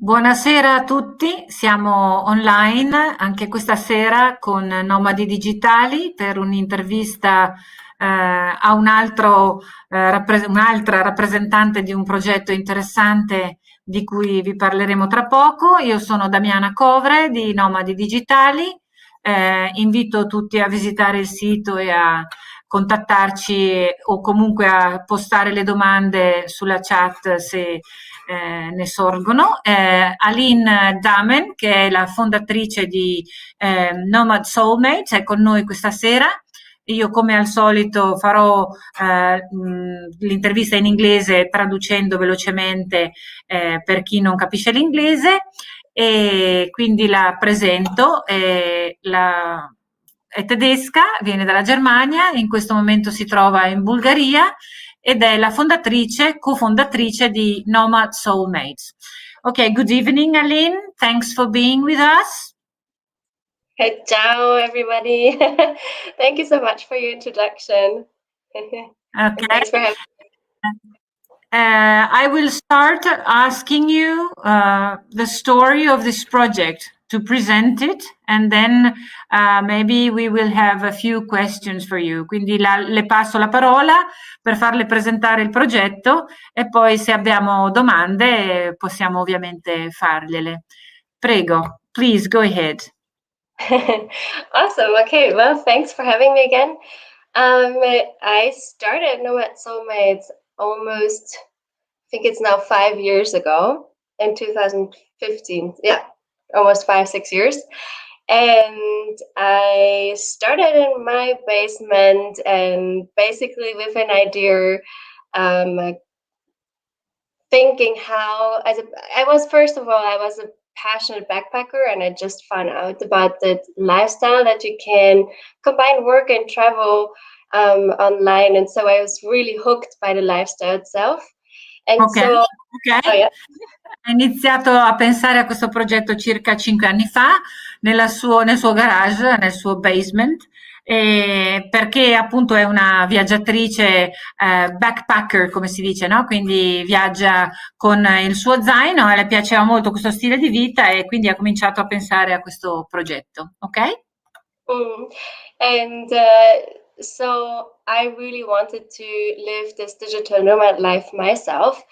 Buonasera a tutti, siamo online anche questa sera con Nomadi Digitali per un'intervista a un'altra rappresentante di un progetto interessante di cui vi parleremo tra poco. Io sono Damiana Covre di Nomadi Digitali, invito tutti a visitare il sito e a contattarci o comunque a postare le domande sulla chat se ne sorgono. Aline Dahmen, che è la fondatrice di Nomad Soulmates, è con noi questa sera. Io come al solito farò l'intervista in inglese traducendo velocemente per chi non capisce l'inglese e quindi la presento. È tedesca, viene dalla Germania, in questo momento si trova in Bulgaria ed è la cofondatrice di Nomad Soulmates. Okay, good evening, Aline. Thanks for being with us. Hey, ciao, everybody. Thank you so much for your introduction. Okay. Thanks for having me. I will start asking you the story of this project to present it, and then maybe we will have a few questions for you. Quindi le passo la parola per farle presentare il progetto e poi se abbiamo domande possiamo ovviamente fargliele. Prego, please go ahead. Awesome. Okay. Well, thanks for having me again. I started Nomad Soulmates almost, I think it's now 5 years ago in 2015. Yeah, almost 5-6 years. And I started in my basement and basically with an idea, thinking how, I was a passionate backpacker, and I just found out about the lifestyle that you can combine work and travel online, and so I was really hooked by the lifestyle itself. And Okay, so, okay. oh yeah. Ha iniziato a pensare a questo progetto circa 5 anni fa nel suo garage, nel suo basement, perché appunto è una viaggiatrice backpacker, come si dice, no? Quindi viaggia con il suo zaino e le piaceva molto questo stile di vita e quindi ha cominciato a pensare a questo progetto, ok? And so I really wanted to live this digital nomad life myself.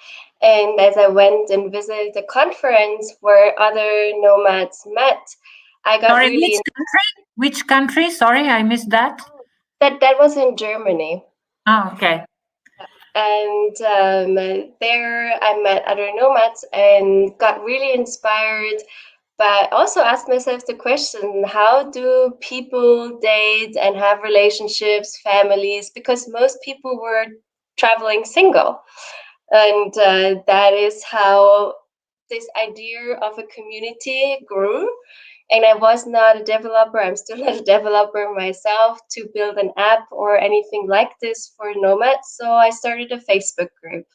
And as I went and visited the conference where other nomads met, I got Sorry, really... Which country? Sorry, I missed that. That was in Germany. Oh, okay. And there I met other nomads and got really inspired, but also asked myself the question, how do people date and have relationships, families? Because most people were traveling single. And that is how this idea of a community grew. And I was not a developer. I'm still not a developer myself to build an app or anything like this for nomads. So I started a Facebook group.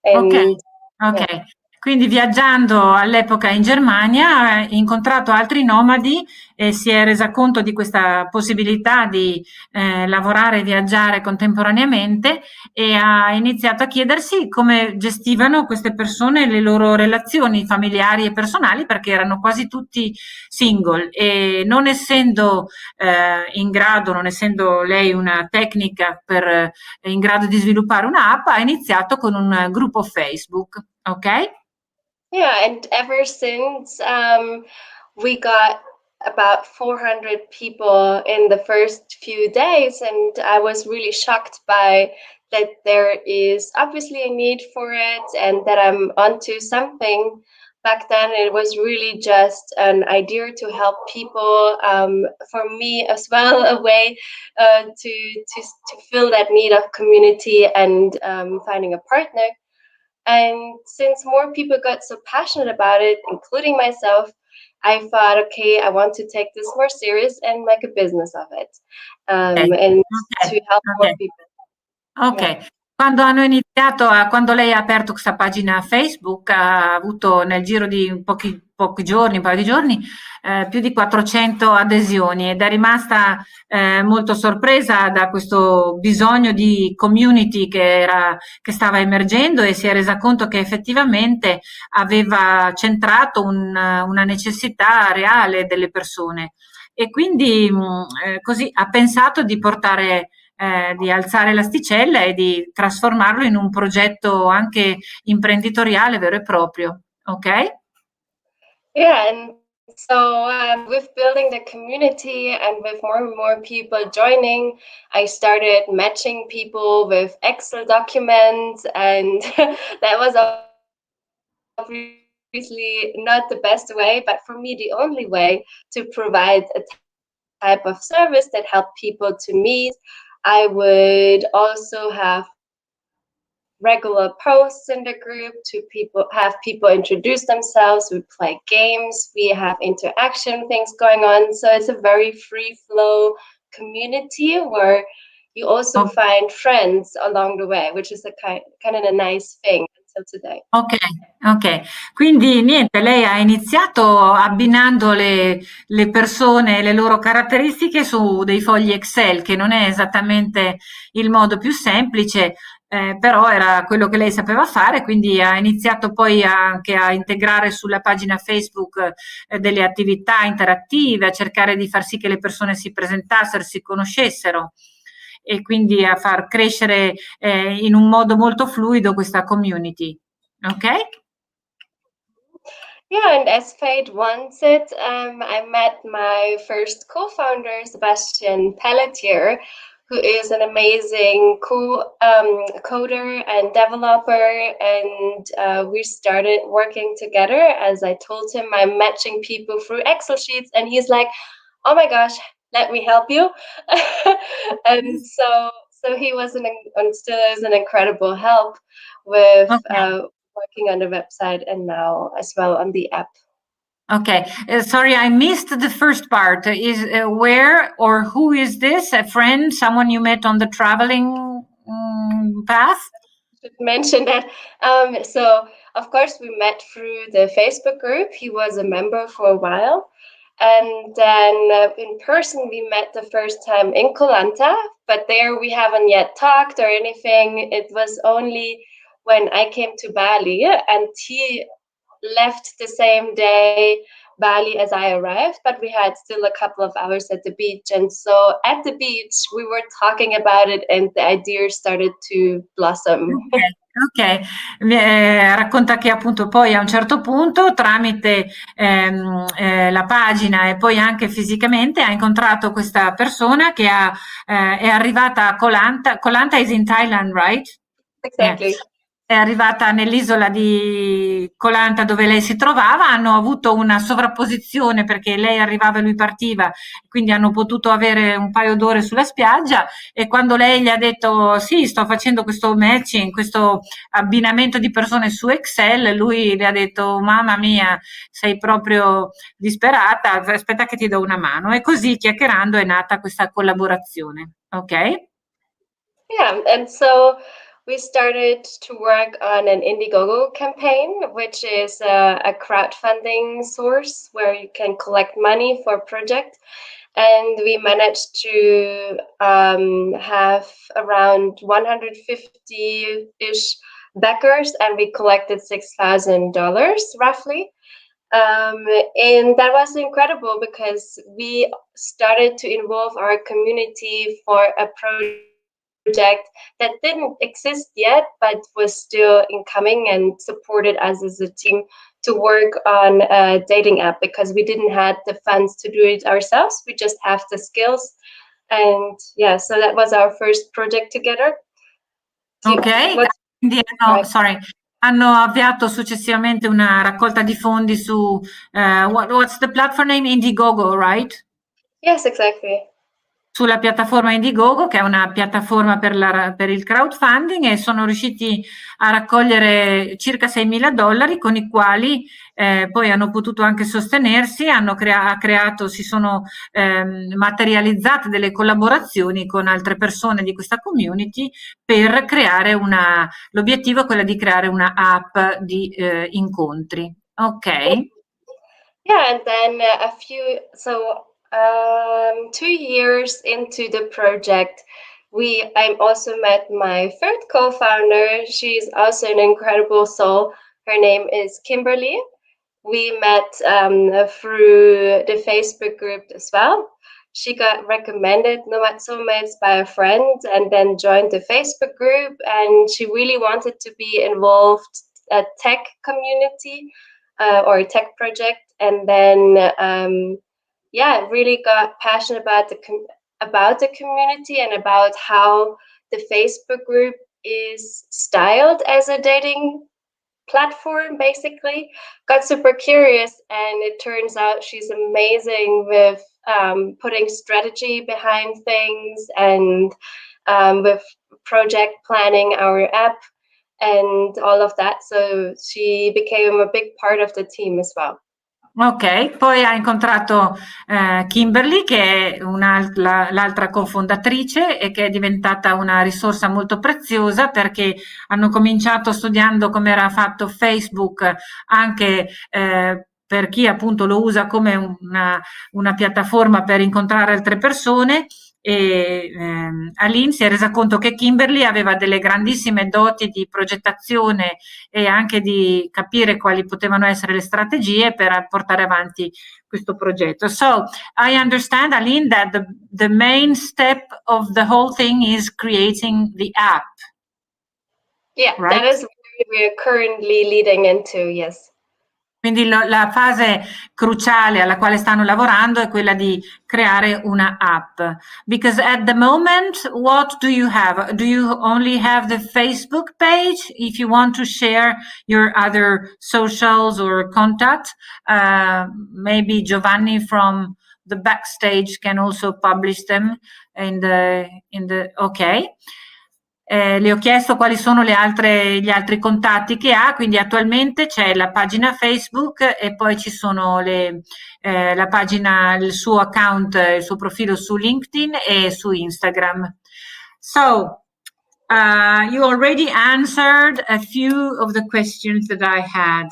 And, ok. yeah. Quindi viaggiando all'epoca in Germania ha incontrato altri nomadi e si è resa conto di questa possibilità di lavorare e viaggiare contemporaneamente e ha iniziato a chiedersi come gestivano queste persone le loro relazioni familiari e personali, perché erano quasi tutti single e non essendo non essendo lei una tecnica in grado di sviluppare un'app, ha iniziato con un gruppo Facebook, ok? Yeah, and ever since we got about 400 people in the first few days, and I was really shocked by that there is obviously a need for it and that I'm onto something. Back then, it was really just an idea to help people, for me as well, a way to fill that need of community and finding a partner. And since more people got so passionate about it, including myself, I thought, okay, I want to take this more serious and make a business of it, and to help more people. Ok, Yeah. Quando quando lei ha aperto questa pagina Facebook, ha avuto nel giro di pochi giorni, un paio di giorni, più di 400 adesioni ed è rimasta molto sorpresa da questo bisogno di community che stava emergendo e si è resa conto che effettivamente aveva centrato una necessità reale delle persone. E quindi così ha pensato di portare di alzare l'asticella e di trasformarlo in un progetto anche imprenditoriale vero e proprio, ok? Yeah, and so with building the community and with more and more people joining, I started matching people with Excel documents, and that was obviously not the best way, but for me, the only way to provide a type of service that helped people to meet. I would also have regular posts in the group to people introduce themselves. We play games, we have interaction things going on, so it's a very free flow community where you also find friends along the way, which is a kind of a nice thing until today. Ok, ok. Quindi niente, lei ha iniziato abbinando le persone e le loro caratteristiche su dei fogli Excel, che non è esattamente il modo più semplice, però era quello che lei sapeva fare, quindi ha iniziato poi anche a integrare sulla pagina Facebook delle attività interattive, a cercare di far sì che le persone si presentassero, si conoscessero e quindi a far crescere in un modo molto fluido questa community. Okay? Yeah, and as fate wants it, I met my first co-founder, Sebastian Pelletier, who is an amazing coder and developer. And we started working together. As I told him, I'm matching people through Excel sheets, and he's like, "Oh my gosh, let me help you." And so he was and still is an incredible help with Okay. working on the website and now as well on the app. Okay. Sorry, I missed the first part. Is where or who is this? A friend, someone you met on the traveling path? Should mention that. So of course we met through the Facebook group. He was a member for a while, and then in person we met the first time in Kolanta. But there we haven't yet talked or anything. It was only when I came to Bali, and he left the same day Bali as I arrived, but we had still a couple of hours at the beach. And so at the beach, we were talking about it, and the idea started to blossom. Okay, racconta che appunto poi a un certo punto tramite la pagina e poi anche fisicamente ha incontrato questa persona che è arrivata a Koh Lanta. Koh Lanta is in Thailand, right? Exactly. È arrivata nell'isola di Koh Lanta dove lei si trovava, hanno avuto una sovrapposizione perché lei arrivava e lui partiva, quindi hanno potuto avere un paio d'ore sulla spiaggia e quando lei gli ha detto sì, sto facendo questo matching, questo abbinamento di persone su Excel, lui le ha detto mamma mia, sei proprio disperata, aspetta che ti do una mano. E così chiacchierando è nata questa collaborazione, ok? Yeah, and so we started to work on an Indiegogo campaign, which is a crowdfunding source where you can collect money for a project. And we managed to have around 150-ish backers, and we collected $6,000 roughly. And that was incredible because we started to involve our community for a project that didn't exist yet, but was still incoming, and supported us as a team to work on a dating app because we didn't have the funds to do it ourselves. We just have the skills. And yeah, so that was our first project together. Ok, quindi hanno avviato successivamente una raccolta di fondi su what's the platform name? Indiegogo, right? Yes, exactly. sulla piattaforma Indiegogo, che è una piattaforma per il crowdfunding, e sono riusciti a raccogliere circa $6.000 con i quali poi hanno potuto anche sostenersi, si sono materializzate delle collaborazioni con altre persone di questa community per creare l'obiettivo è quello di creare una app di incontri. Ok. Yeah, and then a few, so 2 years into the project, I also met my third co-founder. She's also an incredible soul. Her name is Kimberly. We met through the Facebook group as well. She got recommended Nomad Soulmates by a friend and then joined the Facebook group, and she really wanted to be involved at tech community or a tech project, and then really got passionate about the community and about how the Facebook group is styled as a dating platform. Basically got super curious, and it turns out she's amazing with putting strategy behind things and with project planning our app and all of that, so she became a big part of the team as well. Ok, poi ha incontrato Kimberly, che è l'altra cofondatrice, e che è diventata una risorsa molto preziosa, perché hanno cominciato studiando come era fatto Facebook, anche per chi appunto lo usa come una piattaforma per incontrare altre persone, e Aline si è resa conto che Kimberly aveva delle grandissime doti di progettazione e anche di capire quali potevano essere le strategie per portare avanti questo progetto. So I understand, Aline, that the main step of the whole thing is creating the app. Yeah, right? That is what we are currently leading into, yes. Quindi la fase cruciale alla quale stanno lavorando è quella di creare una app. Because at the moment, what do you have? Do you only have the Facebook page? If you want to share your other socials or contact, maybe Giovanni from the backstage can also publish them ok. Le ho chiesto quali sono gli altri contatti che ha, quindi attualmente c'è la pagina Facebook e poi ci sono la pagina, il suo account, il suo profilo su LinkedIn e su Instagram. So, you already answered a few of the questions that I had.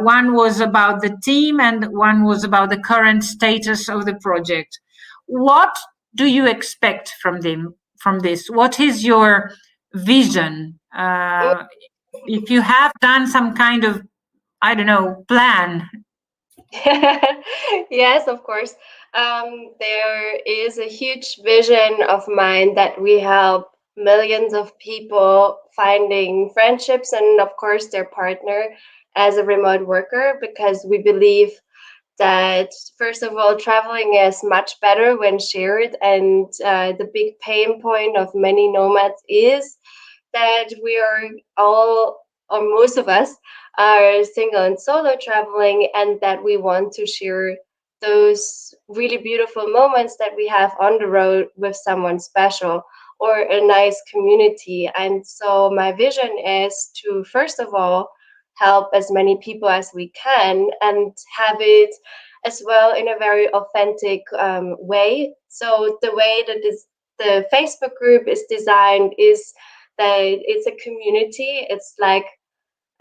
One was about the team and one was about the current status of the project. What do you expect from this? What is your vision? If you have done some kind of, I don't know, plan. Yes, of course. There is a huge vision of mine that we help millions of people finding friendships and, of course, their partner as a remote worker, because we believe that, first of all, traveling is much better when shared, and the big pain point of many nomads is that we are all, or most of us, are single and solo traveling, and that we want to share those really beautiful moments that we have on the road with someone special or a nice community. And so my vision is to, first of all, help as many people as we can and have it as well in a very authentic way. So the way that the Facebook group is designed is that it's a community. It's like,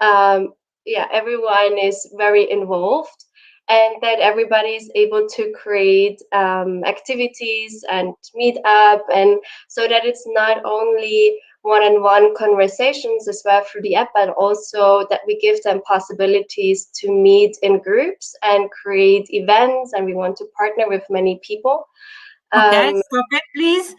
everyone is very involved, and that everybody is able to create activities and meet up, and so that it's not only one-on-one conversations as well through the app, but also that we give them possibilities to meet in groups and create events, and we want to partner with many people. Okay, stop it, please.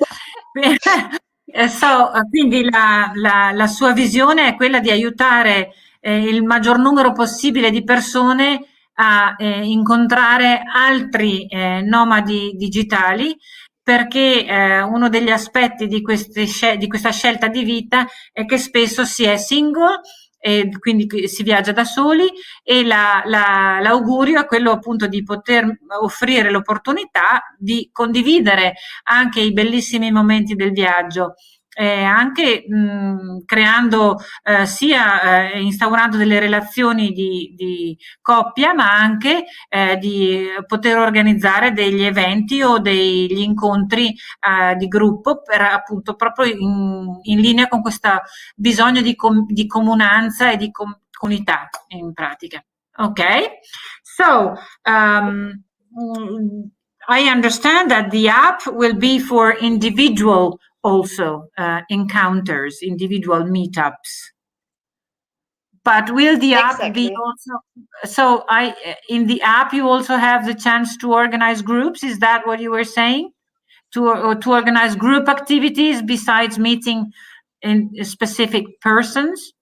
Quindi la sua visione è quella di aiutare il maggior numero possibile di persone a incontrare altri nomadi digitali, perché uno degli aspetti di questa scelta di vita è che spesso si è single e quindi si viaggia da soli, e l'augurio è quello appunto di poter offrire l'opportunità di condividere anche i bellissimi momenti del viaggio. Anche creando sia instaurando delle relazioni di coppia, ma anche di poter organizzare degli eventi o degli incontri di gruppo, per appunto proprio in linea con questo bisogno di comunanza e di comunità in pratica. Okay, so I understand that the app will be for individual also encounters, individual meetups. But will the app be also, so in the app you also have the chance to organize groups? Is that what you were saying? To organize group activities besides meeting in specific persons?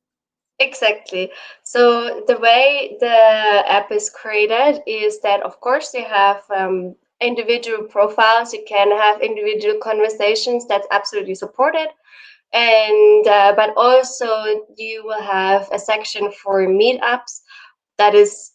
Exactly. So the way the app is created is that, of course, you have individual profiles. You can have individual conversations. That's absolutely supported. And but also you will have a section for meetups that is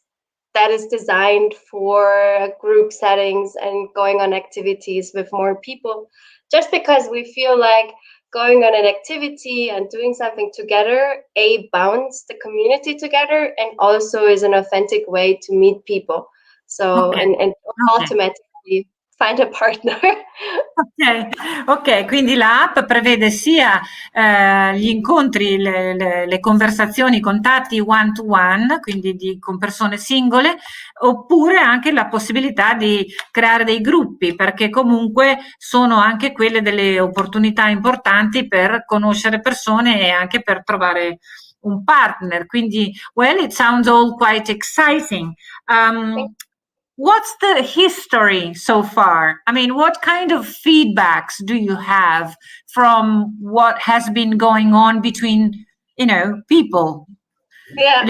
designed for group settings and going on activities with more people, just because we feel like going on an activity and doing something together bonds the community together, and also is an authentic way to meet people. So and ultimately find a partner. Ok, quindi la app prevede sia gli incontri, le conversazioni, i contatti one to one, quindi con persone singole, oppure anche la possibilità di creare dei gruppi, perché comunque sono anche quelle delle opportunità importanti per conoscere persone e anche per trovare un partner. Quindi, well, it sounds all quite exciting. What's the history so far? I mean, what kind of feedbacks do you have from what has been going on between, people? Yeah.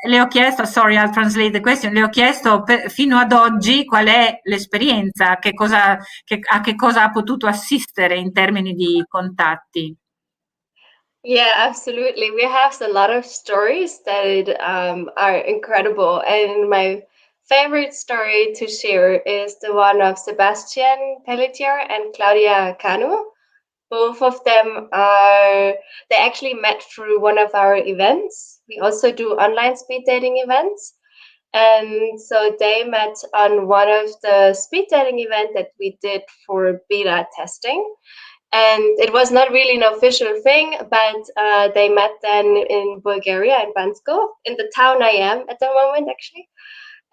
Le ho chiesto, sorry, I'll translate the question. Le ho chiesto fino ad oggi qual è l'esperienza, a che cosa ha potuto assistere in termini di contatti. Yeah, absolutely. We have a lot of stories that are incredible, and my favorite story to share is the one of Sebastian Pelletier and Claudia Cano. Both of them they actually met through one of our events. We also do online speed dating events. And so they met on one of the speed dating events that we did for beta testing. And it was not really an official thing, but they met then in Bulgaria, in Bansko, in the town I am at the moment, actually.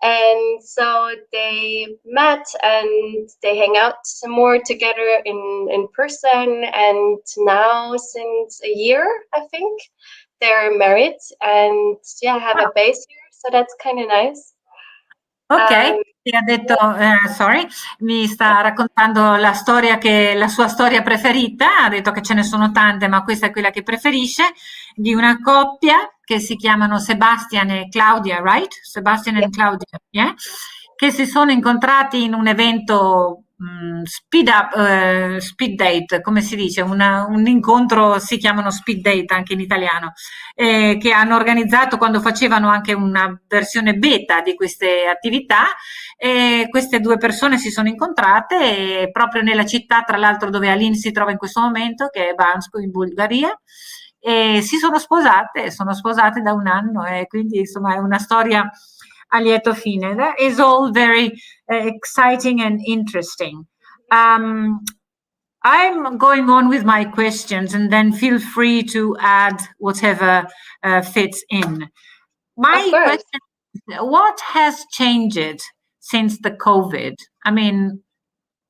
And so they met and they hang out some more together in person. And now, since a year, I think, they're married and have a base here. So that's kind of nice. Ok, mi ha detto, sorry, mi sta raccontando la sua storia preferita, ha detto che ce ne sono tante, ma questa è quella che preferisce, di una coppia che si chiamano Sebastian e Claudia, right? Sebastian e Claudia, yeah? Che si sono incontrati in un evento speed date, come si dice, un incontro, si chiamano speed date anche in italiano, che hanno organizzato quando facevano anche una versione beta di queste attività, e queste due persone si sono incontrate proprio nella città, tra l'altro, dove Aline si trova in questo momento, che è Bansko, in Bulgaria, e sono sposate da un anno, e quindi insomma è una storia a lieto fine. That is all very exciting and interesting. I'm going on with my questions, and then feel free to add whatever fits in. My question is, what has changed since the COVID? I mean,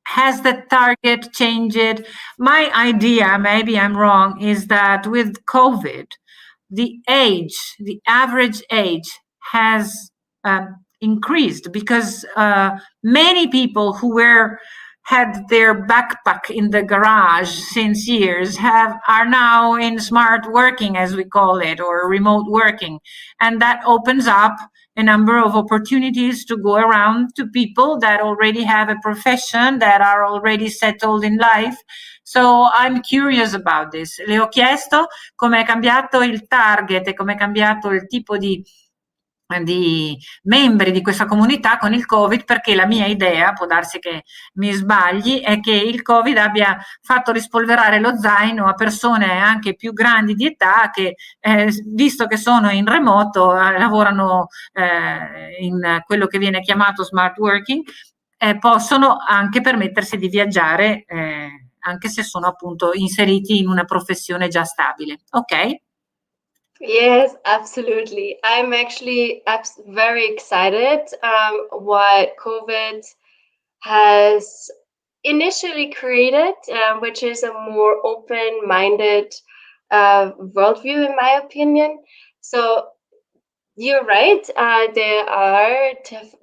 has the target changed? My idea, maybe I'm wrong, is that with COVID, the average age has increased, because many people who had their backpack in the garage since years are now in smart working, as we call it, or remote working, and that opens up a number of opportunities to go around to people that already have a profession, that are already settled in life, So I'm curious about this. Le ho chiesto come è cambiato il target e come è cambiato il tipo di membri di questa comunità con il Covid, perché la mia idea, può darsi che mi sbagli, è che il Covid abbia fatto rispolverare lo zaino a persone anche più grandi di età che, visto che sono in remoto, lavorano in quello che viene chiamato smart working, possono anche permettersi di viaggiare, anche se sono appunto inseriti in una professione già stabile. Ok? Yes, absolutely. I'm actually very excited what COVID has initially created, which is a more open-minded worldview, in my opinion. So you're right. There are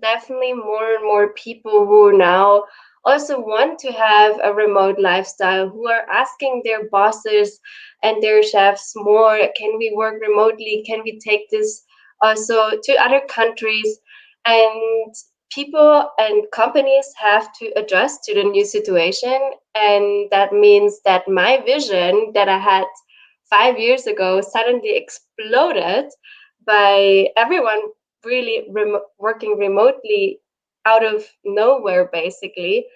definitely more and more people who now also want to have a remote lifestyle, who are asking their bosses and their chefs more, can we work remotely? Can we take this also to other countries? And people and companies have to adjust to the new situation. And that means that my vision that I had 5 years ago suddenly exploded by everyone really working remotely out of nowhere, basically,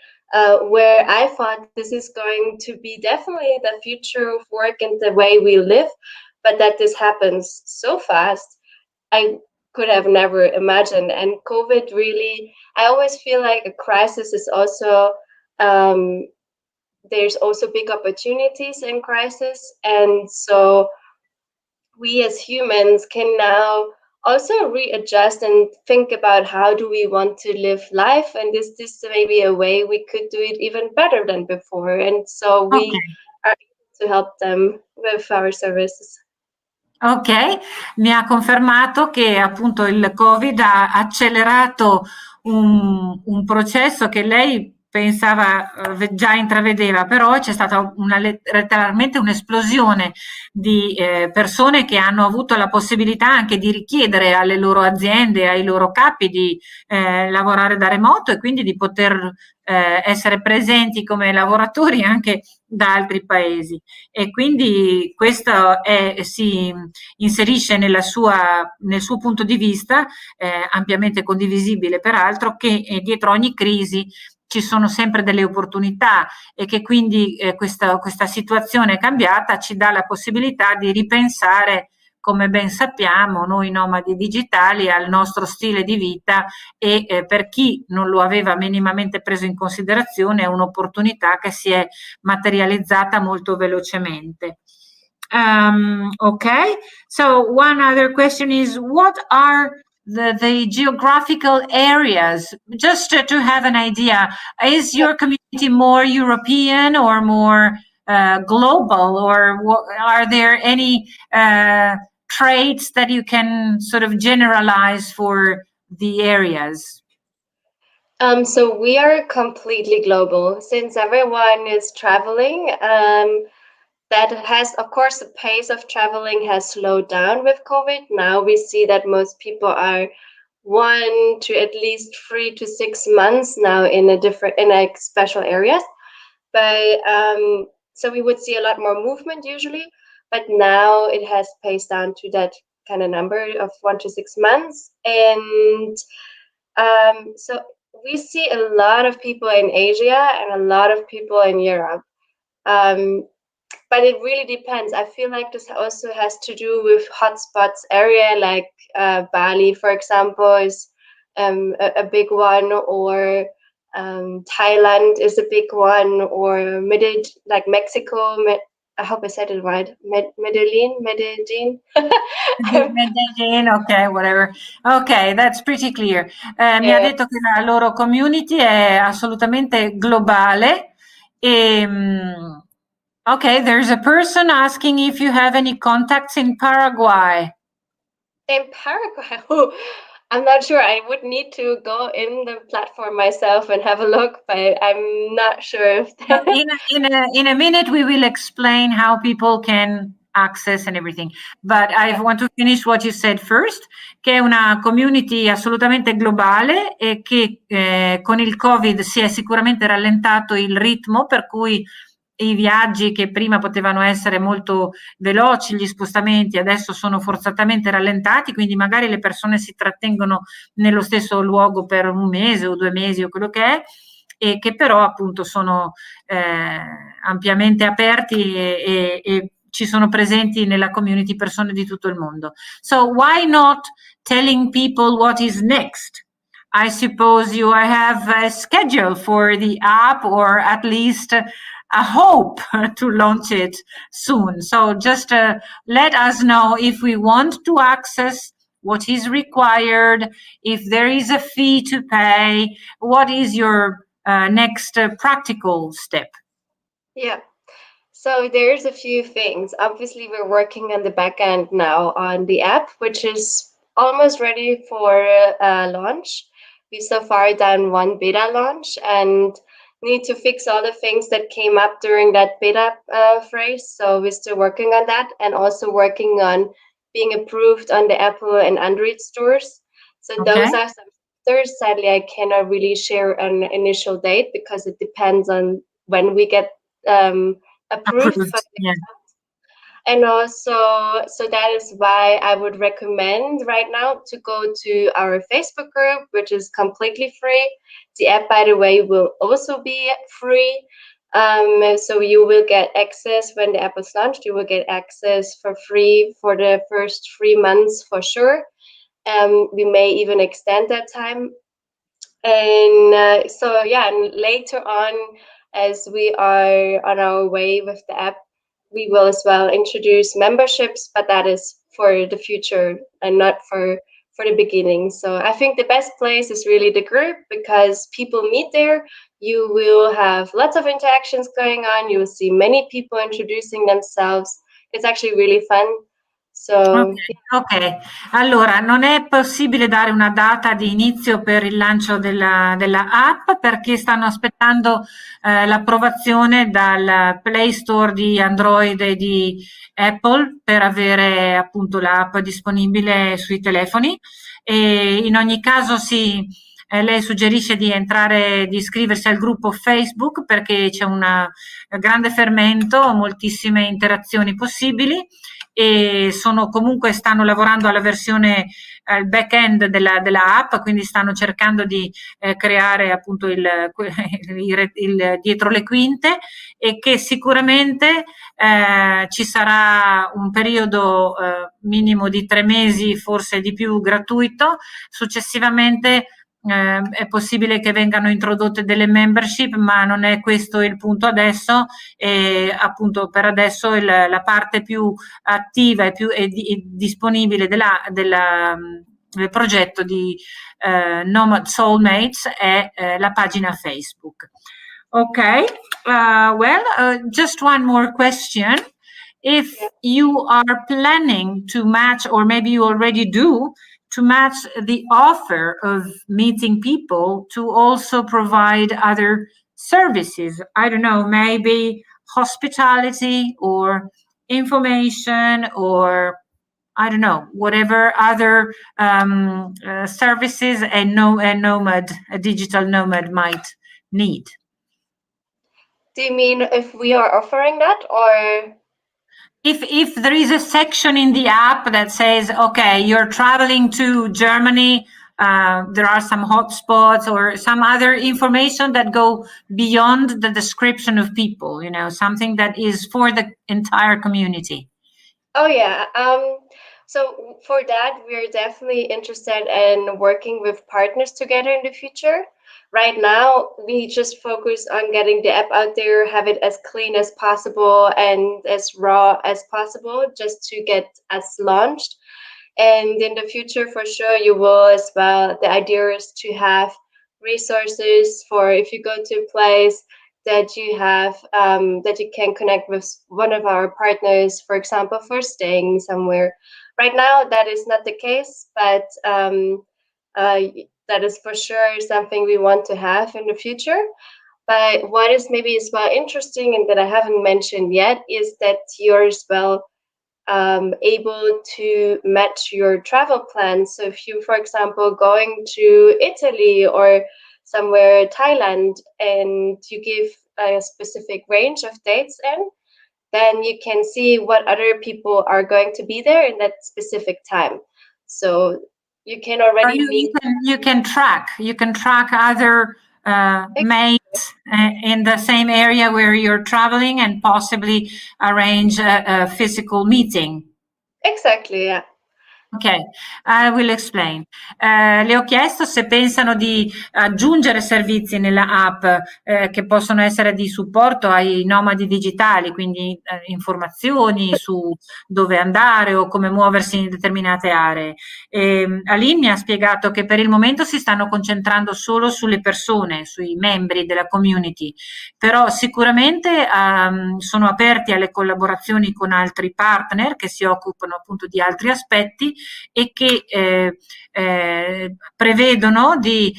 where I thought this is going to be definitely the future of work and the way we live, but that this happens so fast, I could have never imagined. And COVID really, I always feel like a crisis is also, there's also big opportunities in crisis. And so we as humans can now also readjust and think about how do we want to live life, and is this maybe a way we could do it even better than before, and so we are able to help them with our services. Ok, mi ha confermato che appunto il Covid ha accelerato un processo che lei pensava, già intravedeva, però c'è stata letteralmente un'esplosione di persone che hanno avuto la possibilità anche di richiedere alle loro aziende, ai loro capi di lavorare da remoto e quindi di poter essere presenti come lavoratori anche da altri paesi. E quindi questo si inserisce nel suo punto di vista, ampiamente condivisibile peraltro, che dietro ogni crisi ci sono sempre delle opportunità e che quindi questa situazione cambiata ci dà la possibilità di ripensare, come ben sappiamo, noi nomadi digitali, al nostro stile di vita e per chi non lo aveva minimamente preso in considerazione è un'opportunità che si è materializzata molto velocemente. Okay, so one other question is, what are the geographical areas, just to have an idea? Is your community more European or more global, or are there any traits that you can sort of generalize for the areas? So we are completely global, since everyone is traveling. That has, of course, the pace of traveling has slowed down with COVID. Now we see that most people are 1 to at least 3 to 6 months now in special areas. But so we would see a lot more movement usually, but now it has paced down to that kind of number of 1 to 6 months. And so we see a lot of people in Asia and a lot of people in Europe. But it really depends. I feel like this also has to do with hotspots area, like Bali, for example, is a big one, or Thailand is a big one, or like Mexico. I hope I said it right. Medellin. Medellin, ok, whatever. Ok, that's pretty clear. Mi ha detto che la loro community è assolutamente globale. Okay, there's a person asking if you have any contacts in Paraguay. In Paraguay? Oh, I'm not sure. I would need to go in the platform myself and have a look, but I'm not sure if that... In a minute, we will explain how people can access and everything. But I want to finish what you said first, che è una community assolutamente globale e che con il Covid si è sicuramente rallentato il ritmo, per cui i viaggi che prima potevano essere molto veloci, gli spostamenti adesso sono forzatamente rallentati, quindi magari le persone si trattengono nello stesso luogo per 1 mese o 2 mesi o quello che è, e che però appunto sono ampiamente aperti e ci sono presenti nella community persone di tutto il mondo. So why not telling people what is next? I suppose you have a schedule for the app, or at least a hope to launch it soon. So just let us know if we want to access, what is required, if there is a fee to pay, what is your next practical step? Yeah. So there's a few things. Obviously, we're working on the back end now on the app, which is almost ready for launch. We so far done one beta launch and need to fix all the things that came up during that beta phase. So we're still working on that, and also working on being approved on the Apple and Android stores. So those are some factors. Sadly, I cannot really share an initial date because it depends on when we get approved for the Yeah. and also, so that is why I would recommend right now to go to our Facebook group, which is completely free. The app, by the way, will also be free. So you will get access when the app is launched. You will get access for free for the first 3 months for sure. We may even extend that time. And so yeah, and later on, as we are on our way with the app, we will as well introduce memberships, but that is for the future and not for the beginning. So I think the best place is really the group, because people meet there. You will have lots of interactions going on. You will see many people introducing themselves. It's actually really fun. So Ok, allora non è possibile dare una data di inizio per il lancio della app, perché stanno aspettando l'approvazione dal Play Store di Android e di Apple per avere appunto l'app disponibile sui telefoni, e in ogni caso lei suggerisce di entrare, di iscriversi al gruppo Facebook, perché c'è un grande fermento, moltissime interazioni possibili, e stanno lavorando alla versione al back-end della app, quindi stanno cercando di creare appunto il dietro le quinte, e che sicuramente ci sarà un periodo minimo di 3 mesi, forse di più, gratuito. Successivamente è possibile che vengano introdotte delle membership, ma non è questo il punto adesso, e appunto per adesso la parte più attiva e disponibile del progetto di Nomad Soulmates è la pagina Facebook. Okay, just one more question. If you are planning to match, or maybe you already do, to match the offer of meeting people to also provide other services, I don't know, maybe hospitality or information, or I don't know, whatever other services a digital nomad might need. do you mean if we are offering that, or? If there is a section in the app that says, okay, you're traveling to Germany, there are some hotspots or some other information that go beyond the description of people, something that is for the entire community. Oh yeah. So for that, we're definitely interested in working with partners together in the future. Right now, we just focus on getting the app out there, have it as clean as possible and as raw as possible, just to get us launched. And in the future, for sure, you will as well. The idea is to have resources for if you go to a place that you have that you can connect with one of our partners, for example, for staying somewhere. Right now, that is not the case, but that is for sure something we want to have in the future. But what is maybe as well interesting and that I haven't mentioned yet is that you're as well able to match your travel plans. So if you, for example, going to Italy or somewhere Thailand, and you give a specific range of dates in, then you can see what other people are going to be there in that specific time. So you can already you can track other mates in the same area where you're traveling and possibly arrange a physical meeting. Exactly, yeah. Ok, I will explain. Le ho chiesto se pensano di aggiungere servizi nella app che possono essere di supporto ai nomadi digitali, quindi informazioni su dove andare o come muoversi in determinate aree. Aline mi ha spiegato che per il momento si stanno concentrando solo sulle persone, sui membri della community, però sicuramente sono aperti alle collaborazioni con altri partner che si occupano appunto di altri aspetti e che prevedono di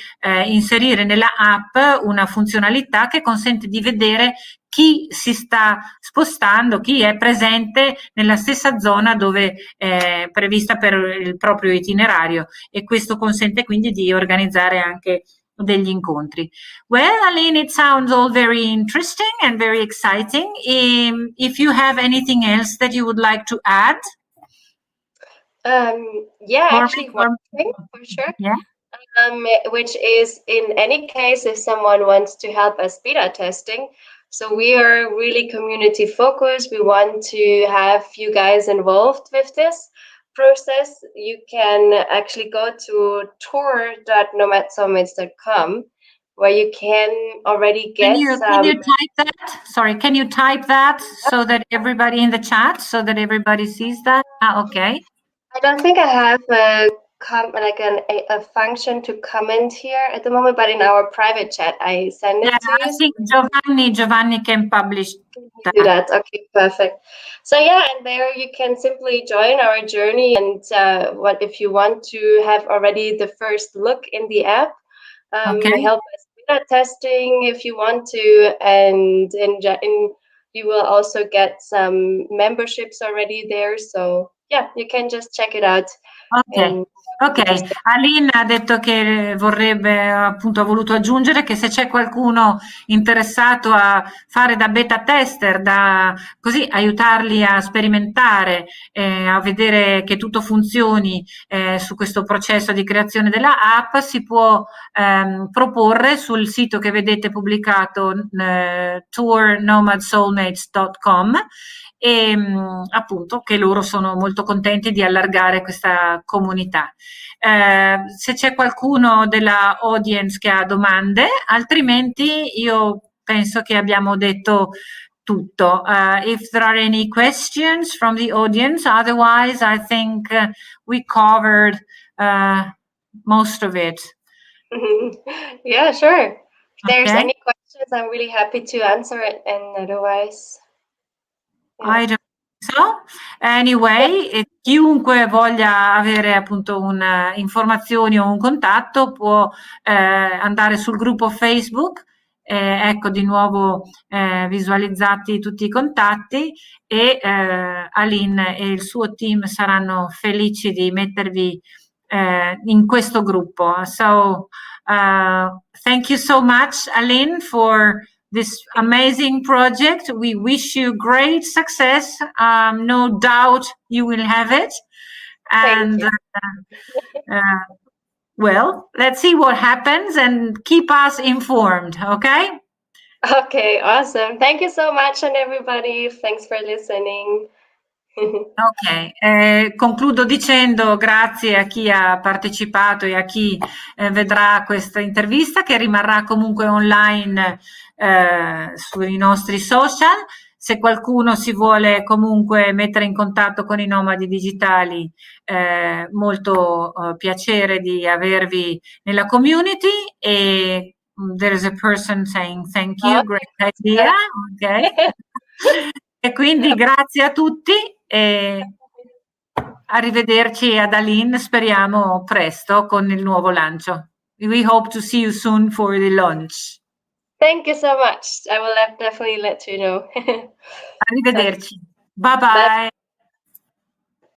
inserire nella app una funzionalità che consente di vedere chi si sta spostando, chi è presente nella stessa zona dove è prevista per il proprio itinerario, e questo consente quindi di organizzare anche degli incontri. Well, Aline, it sounds all very interesting and very exciting. If you have anything else that you would like to add? Yeah, actually one thing for sure. Yeah. Which is, in any case, if someone wants to help us beta testing, so we are really community focused. We want to have you guys involved with this process. You can actually go to tour.nomadsoulmates.com, where you can already get Can you type that? Sorry, can you type that so that everybody in the chat, so that everybody sees that? Okay. I don't think I have a function to comment here at the moment, but in our private chat, I send it to you. I think Giovanni can publish that. Do that. Okay, perfect. So yeah, and there you can simply join our journey, and what if you want to have already the first look in the app, help us beta testing if you want to, and you will also get some memberships already there. So yeah, you can just check it out. Ok, Aline ha detto che vorrebbe, appunto, ha voluto aggiungere che se c'è qualcuno interessato a fare da beta tester, da così aiutarli a sperimentare, a vedere che tutto funzioni su questo processo di creazione della app, si può proporre sul sito che vedete pubblicato, tournomadsoulmates.com, e appunto che loro sono molto contenti di allargare questa comunità. Se c'è qualcuno della audience che ha domande, altrimenti io penso che abbiamo detto tutto. If there are any questions from the audience, otherwise I think we covered most of it. Yeah, sure. If there's any questions, I'm really happy to answer it, and otherwise... I don't think so. Anyway, chiunque voglia avere appunto informazioni o un contatto può andare sul gruppo Facebook, ecco di nuovo visualizzati tutti i contatti, e Aline e il suo team saranno felici di mettervi in questo gruppo. So thank you so much, Aline, for this amazing project. We wish you great success. No doubt you will have it. And well, let's see what happens and keep us informed, okay? Okay, awesome. Thank you so much, and everybody, thanks for listening. Ok, concludo dicendo grazie a chi ha partecipato e a chi vedrà questa intervista, che rimarrà comunque online sui nostri social. Se qualcuno si vuole comunque mettere in contatto con i nomadi digitali, molto piacere di avervi nella community, e there is a person saying thank you, great idea, ok? E quindi grazie a tutti e arrivederci ad Aline, speriamo presto con il nuovo lancio. We hope to see you soon for the launch. Thank you so much. I will definitely let you know. Arrivederci. Bye bye.